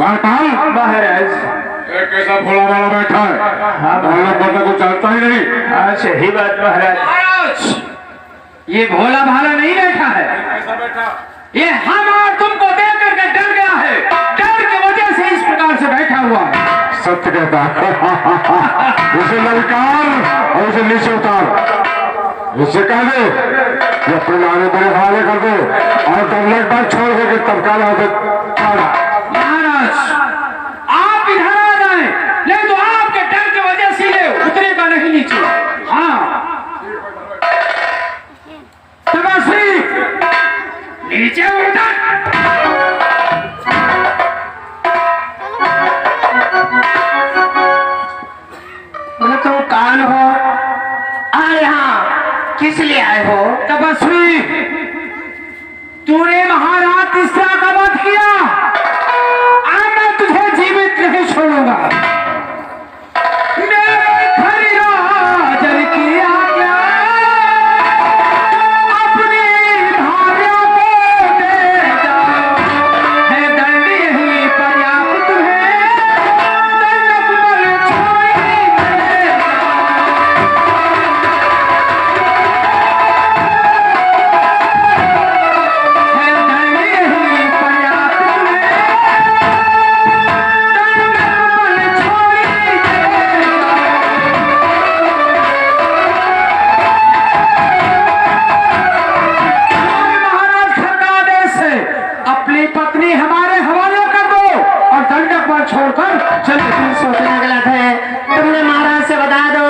महाराज एक ऐसा भोला वाला बैठा है, बंदा को जानता ही नहीं। सही बात महाराज, ये भोला भाला नहीं बैठा है, ऐसा बैठा ये हम और तुमको देख करके डर गया है, डर की वजह से इस प्रकार से बैठा हुआ है। सत्य कहता उसे ललकार और उसे नीचे उतार, उससे कह दे कि अपने नारे बड़े हवाले कर दो और दंडक पर छोड़ करके तत्काल महाराज आप इधर आ जाए, नहीं तो आपके डर की वजह से ये उतरेगा नहीं नीचे। हाँ तपस्वी नीचे उतर। बोले तुम कौन हो और यहाँ किस लिए आए हो? तपस्वी तूने महाराज तीसरा का वध किया, आज मैं तुझे जीवित नहीं छोड़ूंगा। मेरे खरीदार की आज्ञा अपनी भार्या को दे जाओ, है दंड यही पर्याप्त है, दंडक बल छोड़ी दे पत्नी हमारे हवाले कर दो और दंडक पर छोड़कर चले। तुम सोचना गलत है, तुमने महाराज से बता दो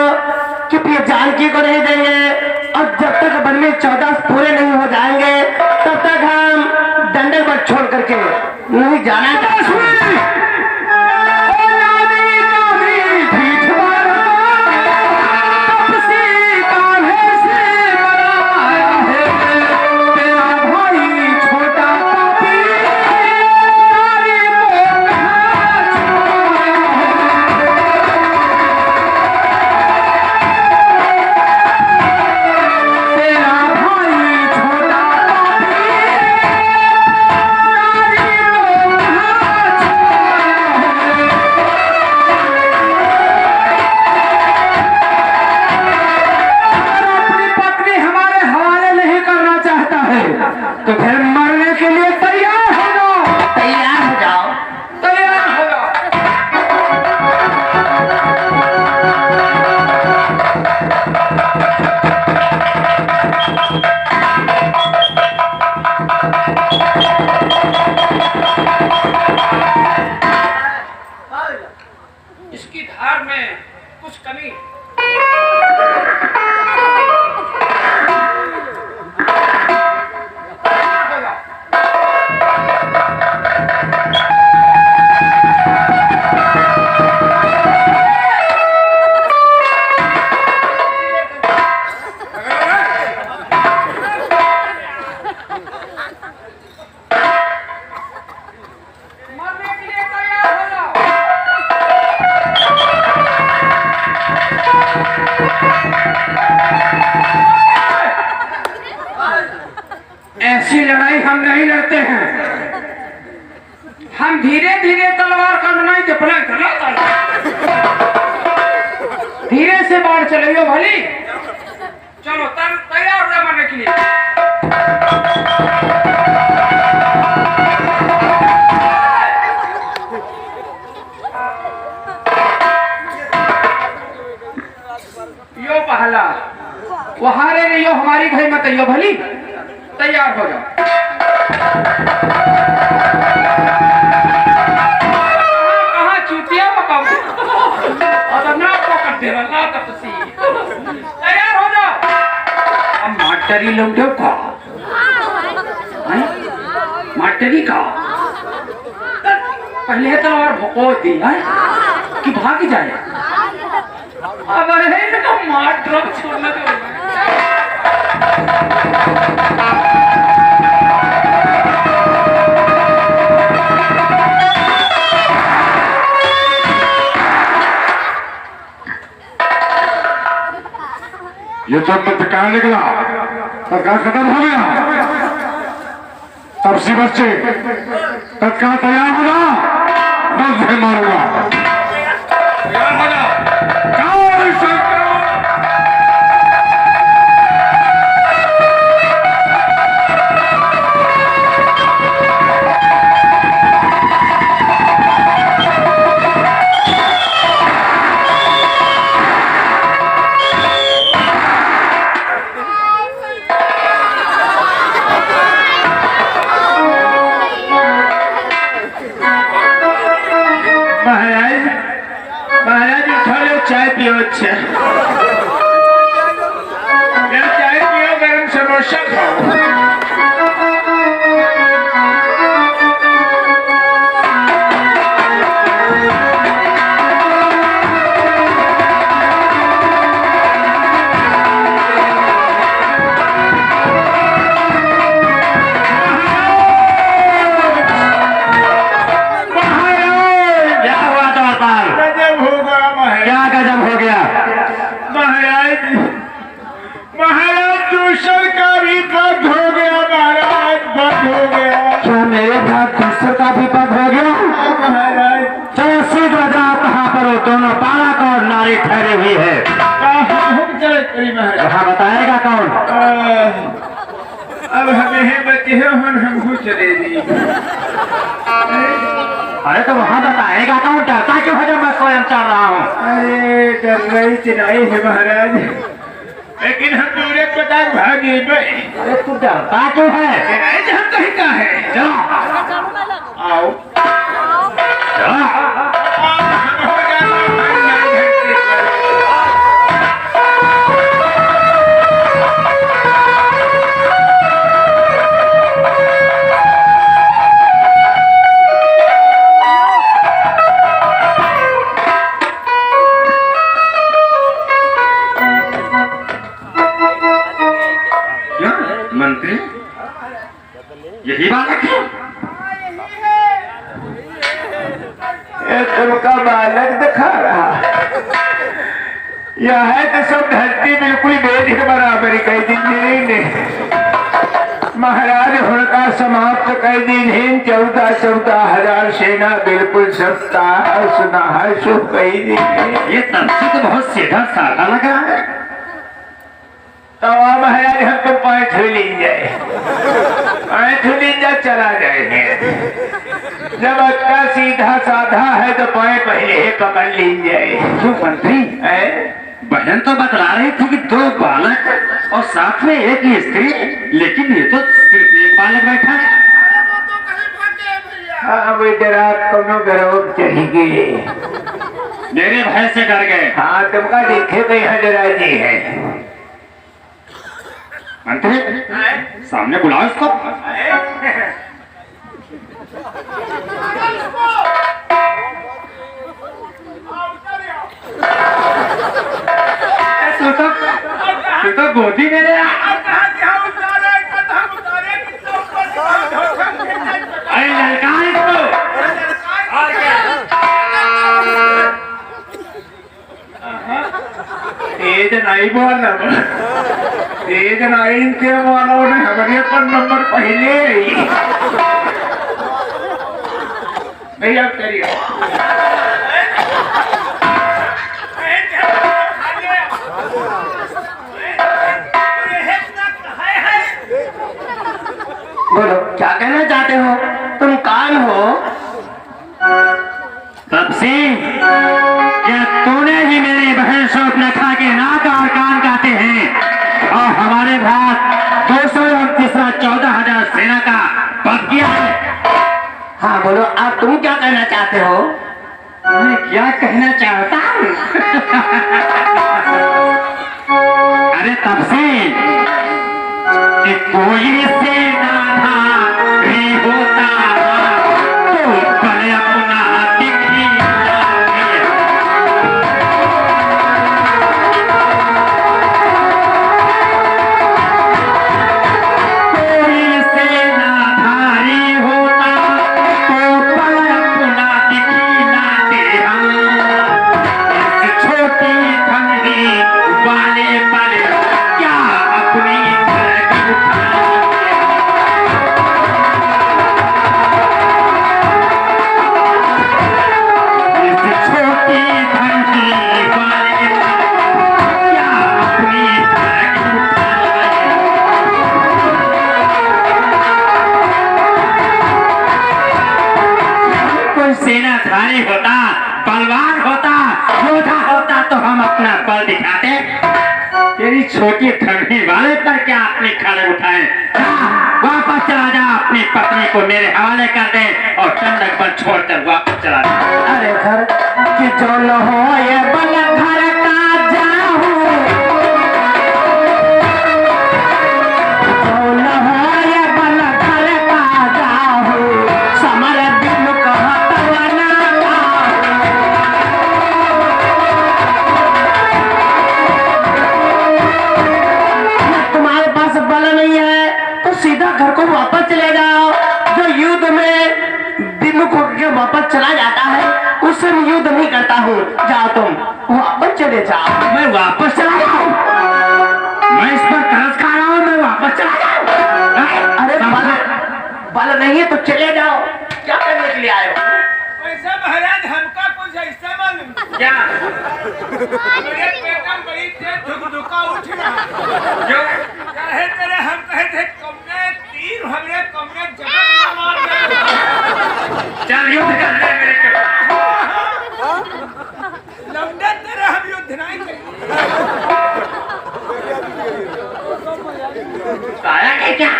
कि प्रिय जानकी को नहीं देंगे और जब तक वन में 14 पूरे नहीं हो जाएंगे तब तक हम दंडक पर छोड़ करके नहीं जाना चाहते। तो फिर मरने के लिए तैयार हो जाओ। तैयार हो जाओ, तैयार हो जाओ। इसकी धार में कुछ कमी ऐसी लड़ाई हम नहीं लड़ते हैं, हम धीरे धीरे तलवार का नहीं जपना धीरे से बाढ़ चलेगा भली। चलो तैयार हो जाए मरने के लिए। यो पहला वो हारे नहीं, यो हमारी भाई मत यो भली। तैयार हो जाओ। कहाँ चूतिया पकाओ और ना पकड़ दे रहा तपसी। तैयार हो जाओ। अब माटरी लोग का माटरी का पहले तलवार भोको दी है कि भाग जाए। अब अरे तो मार ड्रग छोड़ने दो। ये जब तत्काल निकला, तत्काल खत्म हो गया। तब सी बच्चे तत्काल तैयार हो जा। बल से मारूंगा। काल शंकर महाराज उठो, चाय पियो। अच्छा चाय पियो, गरम समोसा खाओ। क्या गजब हो गया महाराज? महाराज दूसर का भी पद हो गया महाराज, पद हो गया। क्या मेरे साथ दूसरे का भी पद हो गया? महाराज चलो सीधा जाओ, कहाँ पर हो दोनों बालक और नारी ठहरी हुई है? हम चले करी महाराज। यहाँ बताएगा कौन? अब हमें है बचे हो, हमको चले दी। अरे तो वहाँ बताएगा कौन? डरता क्यों है जब मैं स्वयं चल रहा हूँ? अरे डर रही चिनाई है महाराज, लेकिन हम दूर पता भागे। अरे तू डरता क्यों है? हम कहीं का है? चलो आओ चलो। मंत्री यही बालक है? ये तुमका बालक दिखा रहा यह है तो सब धरती बिल्कुल बेद के बराबर कह दी महाराज। हुड़का समाप्त कर दी 14,000 सेना बिल्कुल सबका सुना है सो कह दी। ये तब से तो बहुत सीधा साधा लगा है। तो महाराज हम तो पैठ ली जाए, पैठ ली जा चला जाएंगे। जब अच्छा सीधा साधा है तो पैर पहले ही पकड़ ली जाए। क्यों मंत्री? बहन तो बतला रही थी कि 2 बालक और साथ में एक ही स्त्री, लेकिन ये तो सिर्फ एक बालक बैठा है। हाँ वो रात को गरौब चढ़ी गई, मेरे भय से डर गए। हाँ तुमका देखे तो यहाँ जरा जी है। मंत्री सामने बुलाओ इसको। तू तो गोदी में रहा। अरे ललकार इसको। तेज नहीं बोलना, तेज नहीं इनके मानो ने हमारे पर नंबर पहले भैया करिए। बोलो क्या कहना चाहते हो? तुम कौन हो? तब से क्या तूने भी मेरी बहन शोभनखा के नाक और कान काटे हैं और हमारे भाग 200 और तीसरा 14,000 सेना का पद किया है? हाँ बोलो, अब तुम क्या कहना चाहते हो? मैं क्या कहना चाहता हूँ? अरे तब से कि कोई सेना भी होता तो बड़े अपना दिखी कोई सेनाधारी होता तो बड़े अपना दिखी ना तेरा। इस छोटी ठंडी वाले पर क्या अपनी धरती उठा बल दिखाते, तेरी छोटी ठगनी वाले पर क्या अपने खड़े उठाए। वापस चला जा, अपनी पत्नी को मेरे हवाले कर दे और टंडक बल छोड़कर वापस चला जा। अरे घर कि जो न हो ये बल घर का जाहू, जो न हो ये बल घर का जाहू, समर दिन कहत वना तुम्हारे पास बल नहीं है तो सीधा घर को वापस चले जाओ। जो युद्ध में विमुख होकर वापस चला जाता है उससे मैं युद्ध नहीं करता हूँ। जाओ तुम वापस चले जाओ। मैं वापस चला जाऊं? मैं इस पर तरस खा रहा हूँ, मैं वापस चला जाऊं? अरे बल नहीं है तो चले जाओ। क्या करने के लिए आए हो? वैसे महाराज हमका कुछ ऐसा मालूम क्या? मेरे पेट में बड़ी तेज धुकधुका उठ रहा। क्यों? कहे तेरे हम कहे थे कमने तीर हमरे कमने जगत में मार गए। चल युद्ध कर ले मेरे के। लौंडे तेरे हम युद्ध नहीं करेंगे। आया है क्या?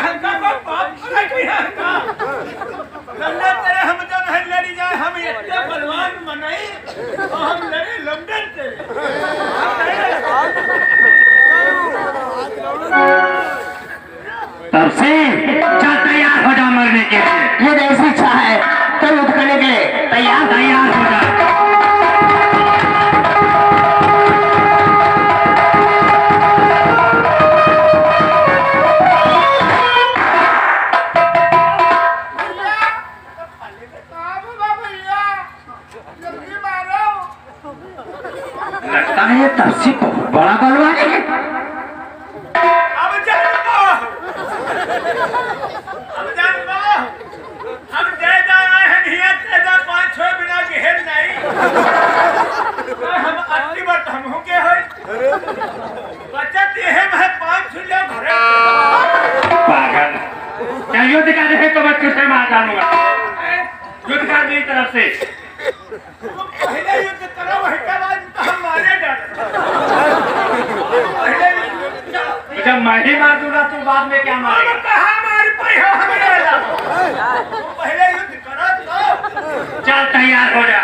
हमका को पाप करे कि हमका लौंडे तेरे हम जो नहीं लड़ी जाए, हम इतने बलवान मनाई और हम लड़े लौंडे तेरे। तब से चल तैयार हो जा मरने के लिए। ये जैसी इच्छा है तो युद्ध करने के लिए तैयार तैयार हो जा। लगता है ये तपसी बहुत बड़ा बलवान है। अब जानो हम दे आए हैं नियत से 5-6 बिना घेर नहीं। हम अति बात हम हो के होई बचत ये है 5 लोग घरे पागल। क्या युद्ध का देखे तो बच्चों से मार डालूंगा। युद्ध कर मेरी तरफ से। पहले युद्ध करो वही के बाद हम मारे डर। पहले जब मैं ही मार दूंगा तो बाद में क्या मारेगा? कहा मार पाई हो हमें ला। पहले युद्ध करो तो चल तैयार हो जा।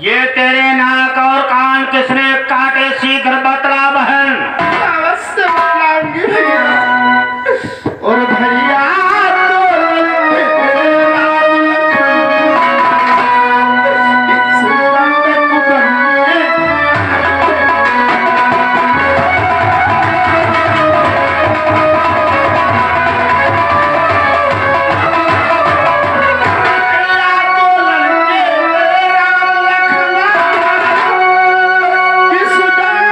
ये तेरे नाक और कान किसने काटे शीघ्र बतला बहन। अवश्य बतलाऊंगी भैया। और भैया तो इस दंड को बनने इस दंड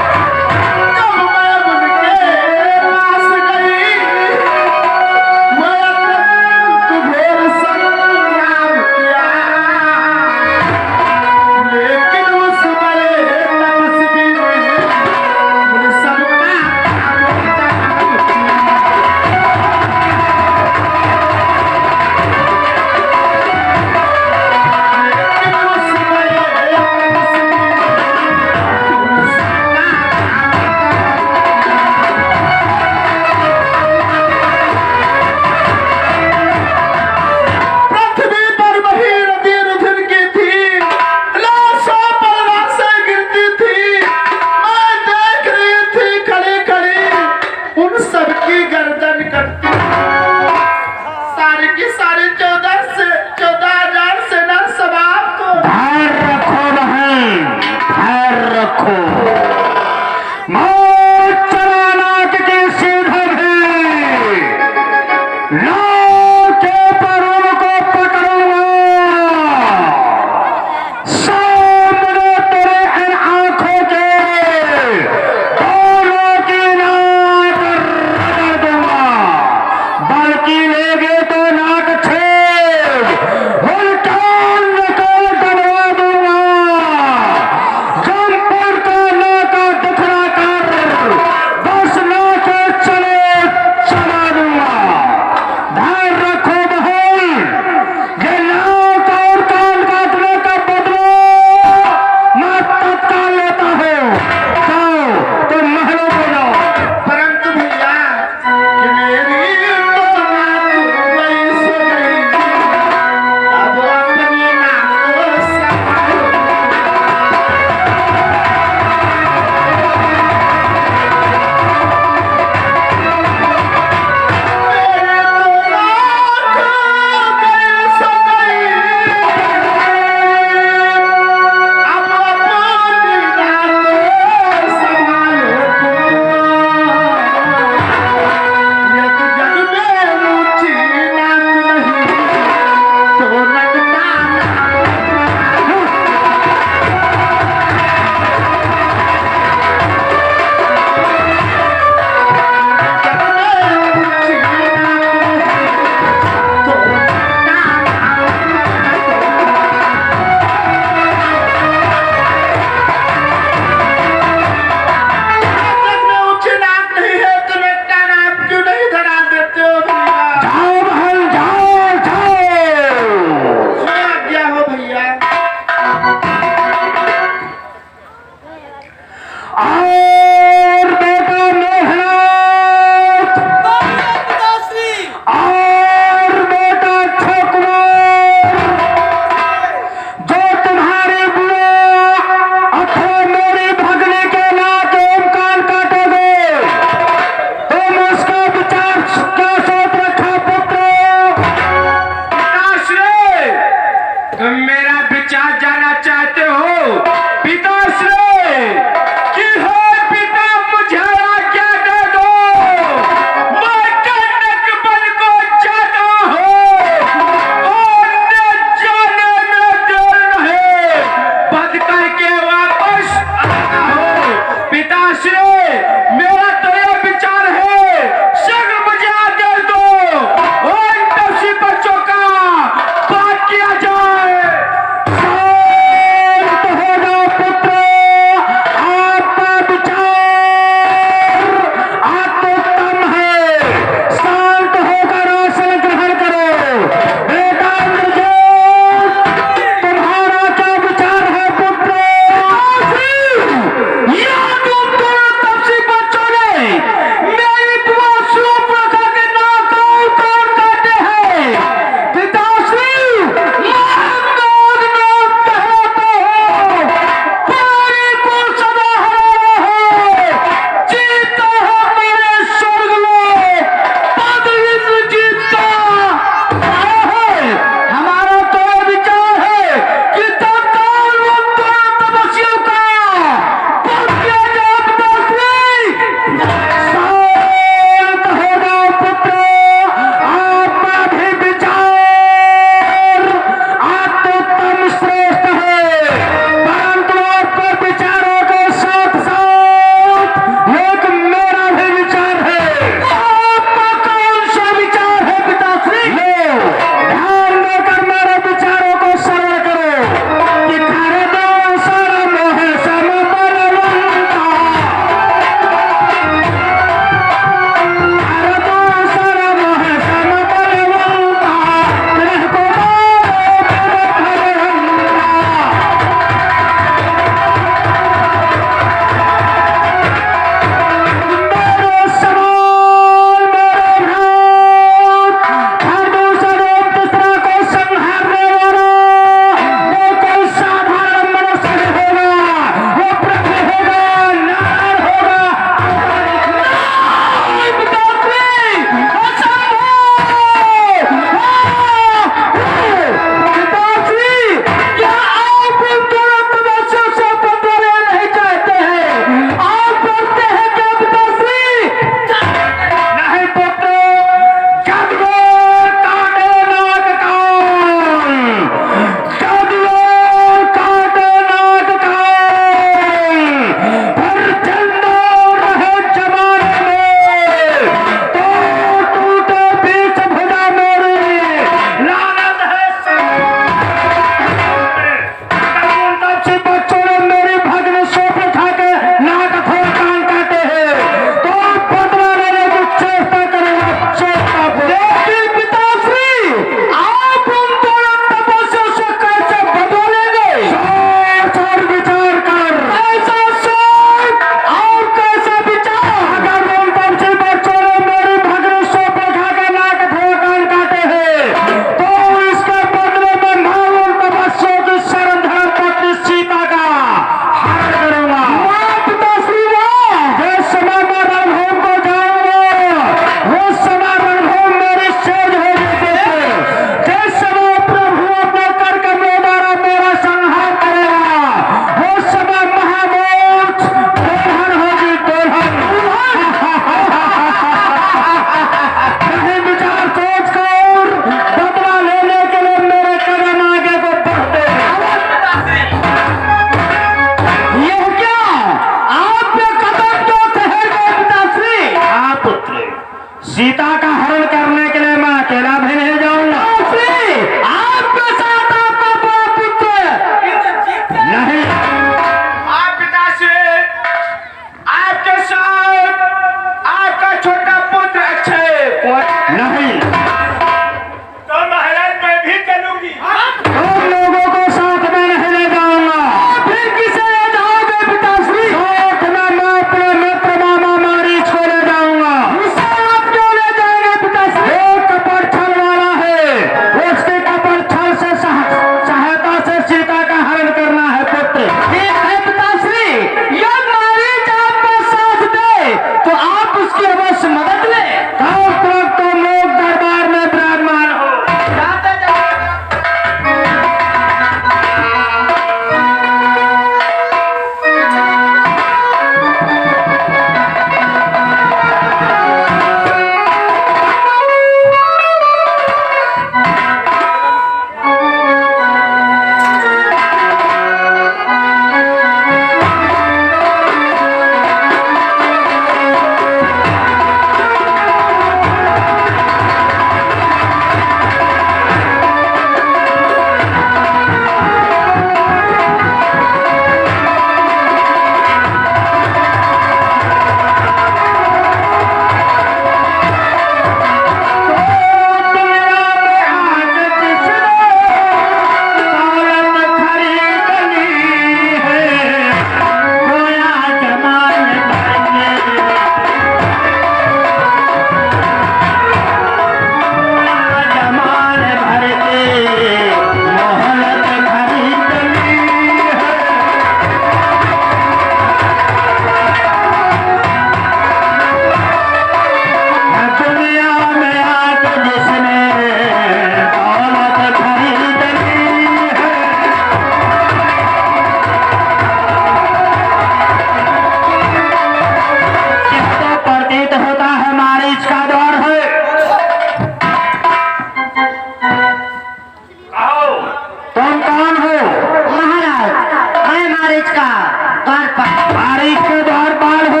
द्वारपाल। तारीख के द्वारपाल हो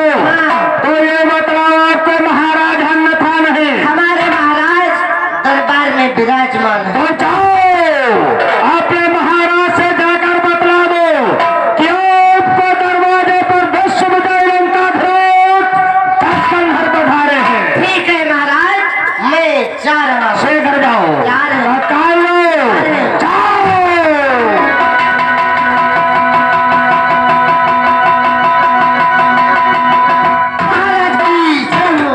तो ये बताओ आपको महाराज अन्यथा नहीं हमारे महाराज दरबार में विराजमान है। तो जाओ अपने महाराज से जाकर बतला दो कि आपको दरवाजे पर विश्व विजय लंकाधीश दशकंधर पधारे हैं। ठीक है महाराज, मैं जा रहा हूँ। शीघ्र जाओ जा रहे हैं। तत्काल लो, जाओ। महाराज की जय हो।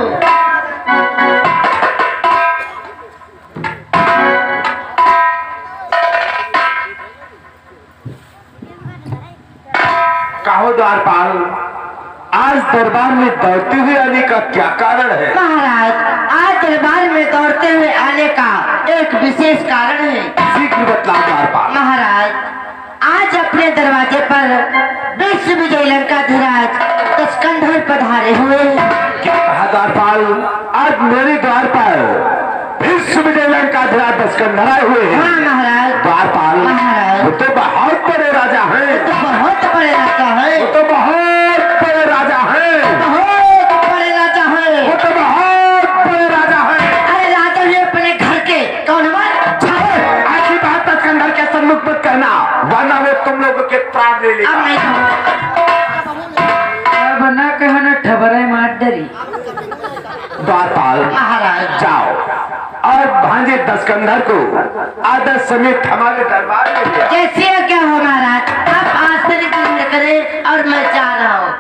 कहो द्वारपाल, आज दरबार में दौड़ते हुए आने का क्या कारण है? महाराज, आज दरबार में दौड़ते हुए आने का एक विशेष कारण है। शीघ्र बतलाओ द्वारपाल। महाराज, आज अपने दरवाजे पर विश्व विजय लंकाधीराज दशकंधर पधारे हुए हैं। क्या कहा द्वारपाल? आज मेरे द्वार पर विश्व विजय लंकाधीराज दशकंधर आए हुए हैं। हाँ महाराज। द्वारपाल, महाराज। वो तो बहुत बड़े राजा हैं। तो बहुत बड़े राजा है। वो तो बहुत बड़े राजा हैं। बहुत बड़े राजा है। वो तो बहुत बड़े राजा हैं। अरे राजा भी अपने घर के कौन ऐसी बात दशकंधर के सम्मुख मत कहना, वरना वो तुम लोगों के प्राण ले लेगा। अब नहीं अब ना कहना ठबरे मार डरी। द्वारपाल, महाराज। जाओ और भांजे दशकंधर को आदर समेत हमारे दरबार में ले आओ। कैसे क्या हो महाराज, आप आश्चर्य ग्रहण करें और मैं जा रहा हूँ।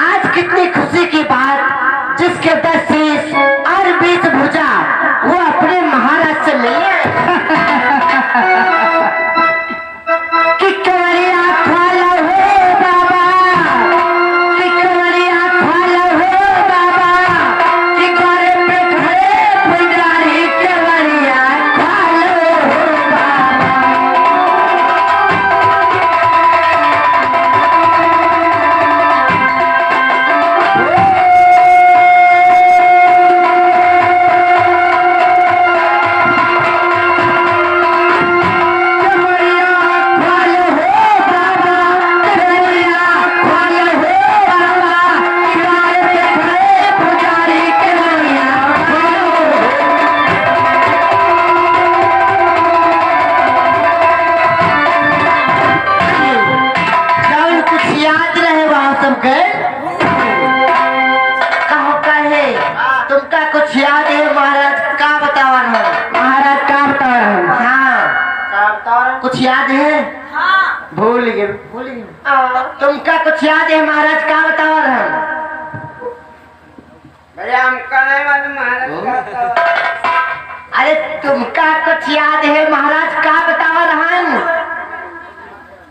आज कितनी खुशी की बात, जिसके 10 शीश और 20 भुजा वो अपने महाराज से मिले कि कंवरिया खाला हो बाबा, कि कंवरिया खाला हो बाबा, कि घरे पे घरे पुजारी कंवरिया खाला हो बाबा। तुमका कुछ याद है महाराज? का बतावा है महाराज, का बतावा है? हाँ, का बतावा? कुछ याद है? हाँ, भूल गए। तुमका कुछ याद है महाराज? का बतावा है? भैया हमका नहीं मालूम महाराज। अरे तुमका कुछ याद है महाराज? का बतावा रहन?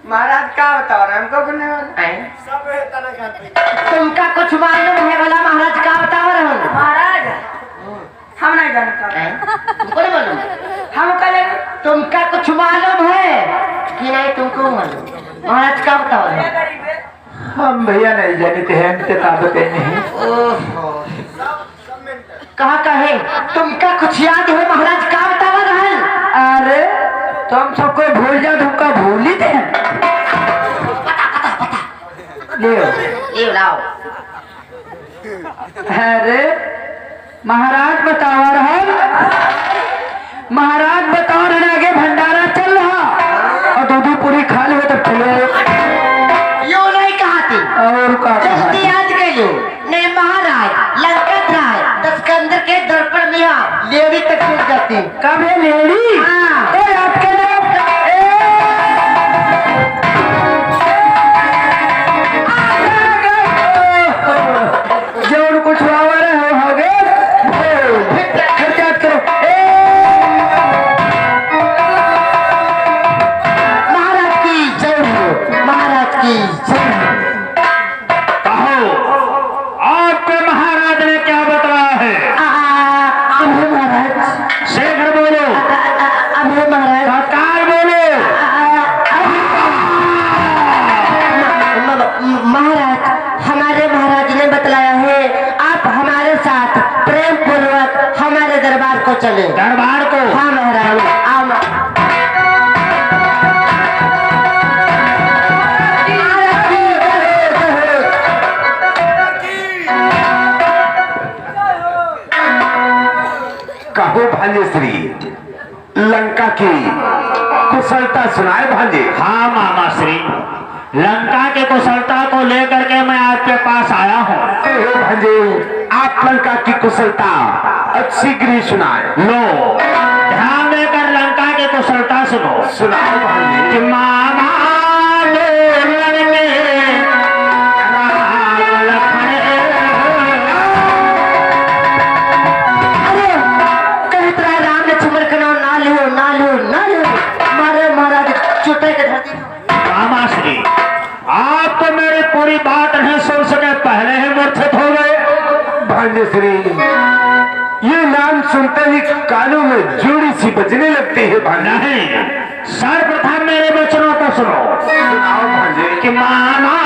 महाराज का बताओ रहे हमको भी नहीं मालूम। सब है तना खाते। तुमका कुछ मालूम है बोला महाराज? का बतावा रहन? महाराज हम नहीं जानते। तुमको नहीं मालूम? हम कहे तुमका कुछ मालूम है कि नहीं? तुमको मालूम? महाराज का बताओ रहन? हम भैया नहीं जानते हैं, हमसे ताकत नहीं। ओहो, कहा कहे तुमका कुछ याद है महाराज? का बतावा रहन? अरे तुम सबको भूल जाओ, तुमका भूल ही थे। ये लाओ। अरे महाराज बताओ रहन, महाराज बताओ रहन, आगे भंडारा चल रहा और दूध पूरी खा लो तब चले। यो नहीं कहा थी और का जल्दी याद कर लो। नहीं महाराज लंकाधीराज दशकंधर के दर्पण में यहाँ लेडी तक पहुंच जाती। कब है लेडी? हाँ। तो आपके नाम जो कुछ हो गए खर्चा करो। महाराज की जय हो, महाराज की जय हो। कहो आपको महाराज ने क्या बताया है? अभी महाराज, शीघ्र बोलो, अभी महाराज, तत्काल बोलो। महाराज हमारे महाराज ने बतलाया है आप हमारे साथ प्रेम पूर्वक हमारे दरबार को चले। दरबार को हाँ महाराज आओ कहो भांजे श्री लंका की कुशलता सुनाए भांजे। हाँ मामा श्री, लंका के कुशलता को लेकर के मैं आपके पास आया हूँ। भांजे आप लंका की कुशलता अब शीघ्र ही सुनाए। लो ध्यान देकर लंका की कुशलता सुनो। सुनाओ भांजे। कि मामा मामा श्री, आप तो मेरी पूरी बात नहीं सुन सके, पहले ही मूर्छित हो गए। भांजे श्री ये नाम सुनते ही कानों में जोड़ी सी बजने लगती है भांजे। नहीं, सर्वप्रथम मेरे वचनों को सुनो। सुनाओ भांजे। कि मामा